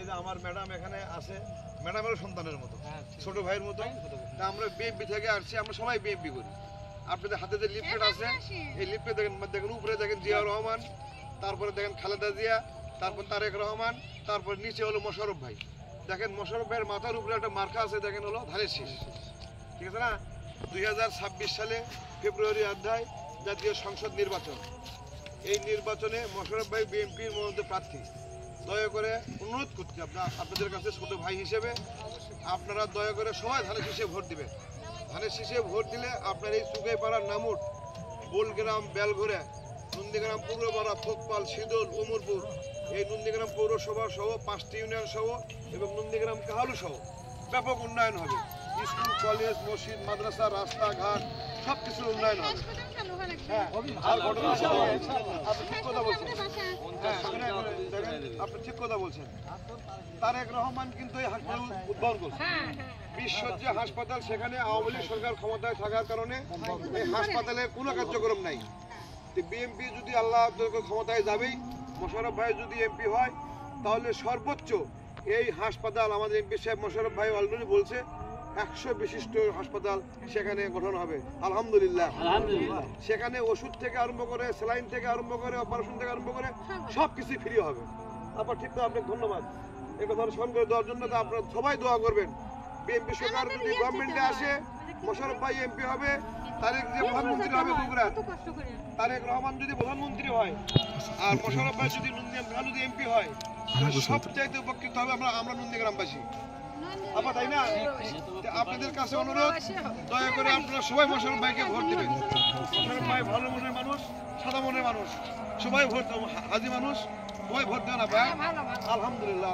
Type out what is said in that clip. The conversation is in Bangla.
এই যে আমার ম্যাডাম এখানে আছে, ম্যাডামের সন্তানের মতো, ছোট ভাইয়ের মতো। আমরা বিএনপি থেকে আসছি, আমরা সবাই বিএনপি করি। আপনাদের হাতে যে লিফলেট আছে, এই লিফলেট দেখেন উপরে দেখেন জিয়াউর রহমান, তারপরে দেখেন খালেদা জিয়া, তারপর তারেক রহমান, তারপর নিচে হলো মোশাররফ ভাই। দেখেন মোশাররফ ভাইয়ের মাথার উপরে একটা মার্কা আছে, দেখেন হলো ধানের শীষ, ঠিক আছে না? 2026 সালে ফেব্রুয়ারি অধ্যায় জাতীয় সংসদ নির্বাচন। এই নির্বাচনে মোশাররফ ভাই বিএনপির মনোনীত প্রার্থী। দয়া করে অনুরোধ করছি আপনাদের কাছে ছোট ভাই হিসেবে, আপনারা দয়া করে সবাই ধানের শীষে ভোট দিবেন। ধানের শীষে ভোট দিলে আপনার এই চুগাইপাড়ার নামুট, বোলগ্রাম, বেলঘরে, নন্দীগ্রাম পূর্বপাড়া, ফোকপাল, শীদল, উমরপুর, এই নন্দীগ্রাম পৌরসভা সহ 5টি ইউনিয়ন সহ এবং নন্দীগ্রাম কাহালু সহ ব্যাপক উন্নয়ন হবে। স্কুল, কলেজ, মসজিদ, মাদ্রাসা, রাস্তাঘাট সব কিছুর উন্নয়ন হবে। হ্যাঁ, আর ঘটনা আপনি ঠিক কথা বলছেন। আপনি ঠিক কথা বলছেন। তারেক রহমান কিন্তু এই হাসপাতাল উদ্বোধন করছে, 20 শয্যা হাসপাতাল। সেখানে আওয়ামী লীগ সরকার ক্ষমতায় থাকার কারণে এই হাসপাতালে কোনো কার্যক্রম নাই। বিএনপি যদি আল্লাহ ক্ষমতায় যাবেই, মোশাররফ ভাই যদি এমপি হয়, তাহলে সর্বোচ্চ এই হাসপাতাল আমাদের এমপি সাহেব মোশাররফ ভাই অলরেডি বলছে 100 বিশিষ্ট হাসপাতাল সেখানে গঠন হবে। আলহামদুলিল্লাহ। সেখানে ওষুধ থেকে আরম্ভ করে, স্যালাইন থেকে আরম্ভ করে, অপারেশন থেকে আরম্ভ করে সবকিছু ফ্রি হবে। তারপর ঠিক তো, আপনাকে ধন্যবাদ এই কথা স্মরণ করে দেওয়ার জন্য। তো আপনারা সবাই দোয়া করবেন, বিএনপি সরকার যদি গভর্নমেন্টে আসে, মোশাররফ ভাই এমপি হবে, তারেক যে প্রধানমন্ত্রী হবে গুজরাট, তারেক রহমান যদি প্রধানমন্ত্রী হয়, আর মোশাররফ ভাই যদি নন্দীগ্রাম যদি এমপি হয়, সবচাইতে উপকৃত হবে আমরা নন্দীগ্রামবাসী। আবার তাই না? আপনাদের কাছে অনুরোধ, দয়া করে আপনারা সবাই মোশাররফ ভাইকে ভোট দিবেন। মোশাররফ ভাই ভালো মনের মানুষ, সাদা মনের মানুষ, সবাই ভোট, হাজি মানুষ, সবাই ভোট দেন। আলহামদুলিল্লাহ।